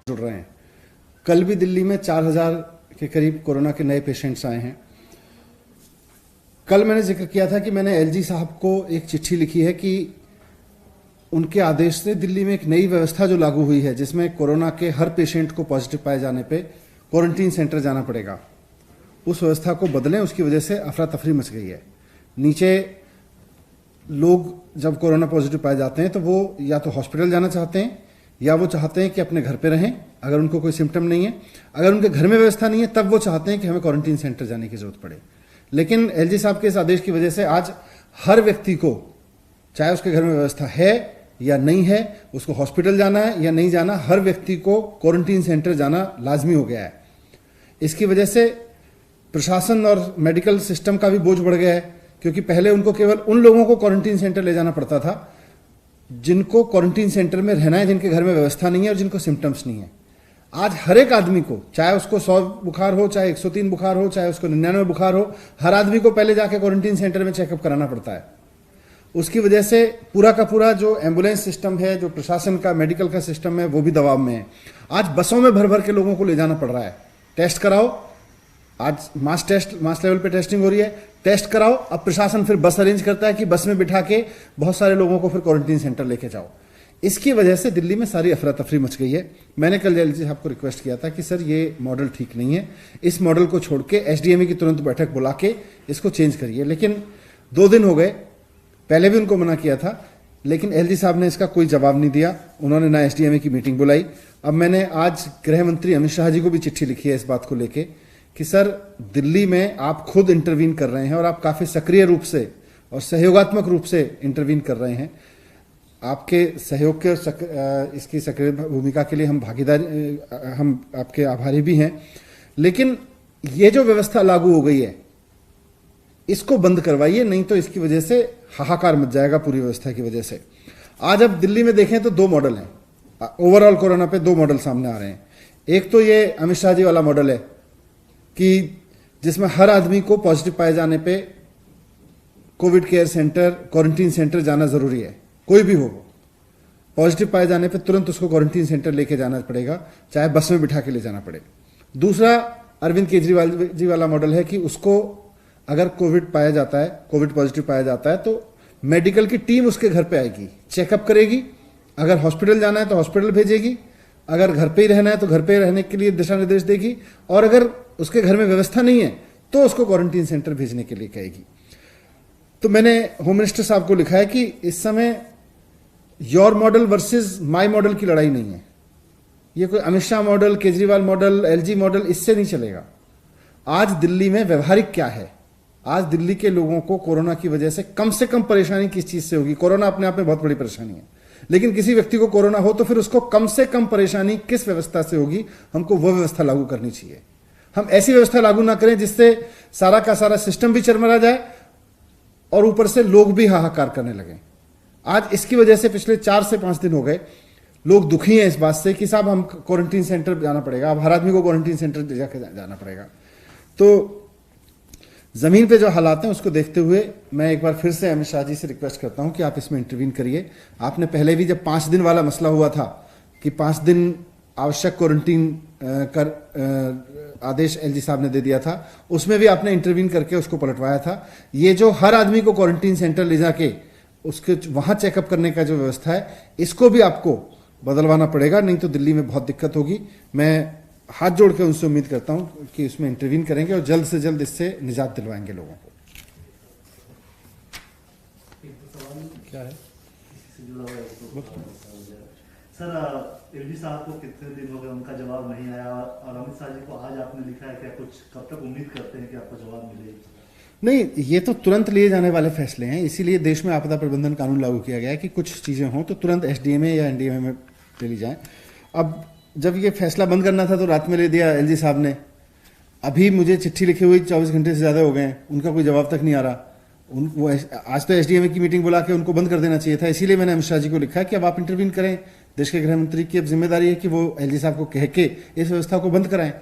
जुड़ रहे हैं। कल भी दिल्ली में 4000 के करीब कोरोना के नए पेशेंट्स आए हैं। कल मैंने जिक्र किया था कि मैंने एलजी साहब को एक चिट्ठी लिखी है कि उनके आदेश से दिल्ली में एक नई व्यवस्था जो लागू हुई है, जिसमें कोरोना के हर पेशेंट को पॉजिटिव पाए जाने पे क्वारंटीन सेंटर जाना पड़ेगा, उस व्यवस्था को बदलें। उसकी वजह से अफरा तफरी मच गई है। नीचे लोग जब कोरोना पॉजिटिव पाए जाते हैं तो वो या तो हॉस्पिटल जाना चाहते हैं या वो चाहते हैं कि अपने घर पे रहें अगर उनको कोई सिम्टम नहीं है। अगर उनके घर में व्यवस्था नहीं है तब वो चाहते हैं कि हमें क्वारंटीन सेंटर जाने की जरूरत पड़े। लेकिन एलजी साहब के इस आदेश की वजह से आज हर व्यक्ति को, चाहे उसके घर में व्यवस्था है या नहीं है, उसको हॉस्पिटल जाना है या नहीं जाना, हर व्यक्ति को क्वारंटीन सेंटर जाना लाजमी हो गया है। इसकी वजह से प्रशासन और मेडिकल सिस्टम का भी बोझ बढ़ गया है, क्योंकि पहले उनको केवल उन लोगों को क्वारंटीन सेंटर ले जाना पड़ता था जिनको क्वारंटीन सेंटर में रहना है, जिनके घर में व्यवस्था नहीं है और जिनको सिम्टम्स नहीं है। आज हर एक आदमी को, चाहे उसको 100 बुखार हो, चाहे 103 बुखार हो, चाहे उसको 99 बुखार हो, हर आदमी को पहले जाके क्वारंटीन सेंटर में चेकअप कराना पड़ता है। उसकी वजह से पूरा का पूरा जो एम्बुलेंस सिस्टम है, जो प्रशासन का मेडिकल का सिस्टम है, वो भी दबाव में है। आज बसों में भर भर के लोगों को ले जाना पड़ रहा है। टेस्ट कराओ, आज मास लेवल पे टेस्टिंग हो रही है, टेस्ट कराओ। अब प्रशासन फिर बस अरेंज करता है कि बस में बिठा के बहुत सारे लोगों को फिर क्वारंटीन सेंटर लेके जाओ। इसकी वजह से दिल्ली में सारी अफरा तफरी मच गई है। मैंने कल एलजी साहब को रिक्वेस्ट किया था कि सर ये मॉडल ठीक नहीं है, इस मॉडल को छोड़ के एसडीएमए की तुरंत बैठक बुला के इसको चेंज करिए। लेकिन 2 दिन हो गए, पहले भी उनको मना किया था, लेकिन एलजी साहब ने इसका कोई जवाब नहीं दिया। उन्होंने ना एसडीएमए की मीटिंग बुलाई। अब मैंने आज गृह मंत्री अमित शाह जी को भी चिट्ठी लिखी है इस बात को लेके कि सर दिल्ली में आप खुद इंटरवीन कर रहे हैं और आप काफी सक्रिय रूप से और सहयोगात्मक रूप से इंटरवीन कर रहे हैं। आपके सहयोग के इसकी सक्रिय भूमिका के लिए हम आपके आभारी भी हैं। लेकिन ये जो व्यवस्था लागू हो गई है इसको बंद करवाइए, नहीं तो इसकी वजह से हाहाकार मच जाएगा पूरी व्यवस्था की वजह से। आज अब दिल्ली में देखें तो 2 मॉडल हैं। ओवरऑल कोरोना पे 2 मॉडल सामने आ रहे हैं। एक तो ये अमित शाह जी वाला मॉडल है कि जिसमें हर आदमी को पॉजिटिव पाए जाने पे Covid care centre, quarantine centre जाना जरूरी है। कोई भी हो, पॉजिटिव पाए जाने पे तुरंत उसको क्वारंटीन सेंटर लेके जाना पड़ेगा, चाहे बस में बिठा के ले जाना पड़े। दूसरा अरविंद केजरीवाल जी वाला मॉडल है कि उसको अगर कोविड पाया जाता है, कोविड पॉजिटिव पाया जाता है तो मेडिकल की टीम उसके घर पे आएगी, चेकअप करेगी। अगर हॉस्पिटल जाना है तो हॉस्पिटल भेजेगी, अगर घर पे ही रहना है तो घर पे रहने के लिए दिशा निर्देश देगी, और अगर उसके घर में व्यवस्था नहीं है तो उसको क्वारंटीन सेंटर भेजने के लिए कहेगी। तो मैंने होम मिनिस्टर साहब को लिखा है कि इस समय your model versus my model की लड़ाई नहीं है। ये कोई Amit Shah model, Kejriwal model, LG model, इससे नहीं चलेगा। आज दिल्ली में व्यवहारिक क्या है? आज दिल्ली के लोगों को कोरोना की वजह से कम परेशानी किस चीज से होगी? कोरोना अपने आप में बहुत बड़ी परेशानी है, लेकिन किसी व्यक्ति को कोरोना हो तो फिर उसको कम से कम परेशानी किस व्यवस्था से होगी? हमको वो व्यवस्था लागू करनी चाहिए। हम ऐसी व्यवस्था लागू ना करें जिससे सारा का सारा सिस्टम भी चरमरा जाए और ऊपर से लोग भी हाहाकार करने लगे। आज इसकी वजह से पिछले 4 से 5 दिन हो गए लोग दुखी हैं इस बात से कि साहब हम क्वारंटीन सेंटर जाना पड़ेगा, अब हर आदमी को क्वारंटीन सेंटर जाके जाना पड़ेगा। तो जमीन पे जो हालात हैं उसको देखते हुए मैं एक बार फिर से अमित शाह जी से रिक्वेस्ट करता हूं कि आप इसमें इंटरवीन करिए। आपने पहले भी जब 5 दिन वाला मसला हुआ था कि 5 दिन आवश्यक क्वारंटीन कर आदेश एलजी साहब ने दे दिया था, उसमें भी आपने इंटरवीन करके उसको पलटवाया था। ये जो हर आदमी को क्वारंटीन सेंटर ले जाके उसके वहां चेकअप करने का जो व्यवस्था है, इसको भी आपको बदलवाना पड़ेगा, नहीं तो दिल्ली में बहुत दिक्कत होगी। मैं हाथ जोड़ के उनसे उम्मीद करता हूं कि इसमें इंटरवीन करेंगे और जल्द से जल्द इससे निजात दिलवाएंगे लोगों को। क्या है सर, एलजी साहब को कितने दिन हो गए उनका जवाब नहीं आया, और अमित शाह जी को आज आपने लिखा है क्या? कुछ कब तक उम्मीद करते हैं कि आपको जवाब मिले? नहीं, ये तो तुरंत लिए जाने वाले फैसले हैं, इसीलिए देश में आपदा प्रबंधन कानून लागू किया गया है कि कुछ चीजें हों तो तुरंत एसडीएमए या एनडीएमए में ले ली जाएं। अब जब ये फैसला बंद करना था तो रात में ले दिया एलजी साहब ने। अभी मुझे चिट्ठी लिखे हुए 24 घंटे से ज्यादा हो गए हैं, उनका कोई जवाब तक नहीं आ रहा। वो आज तो एसडीएमए की मीटिंग बुला के उनको बंद कर देना चाहिए था। इसीलिए मैंने अमित शाह जी को लिखा है कि अब आप इंटरवीन करें। देश के गृह मंत्री की अब जिम्मेदारी है कि वो एलजी साहब को कह के इस व्यवस्था को बंद कराएं।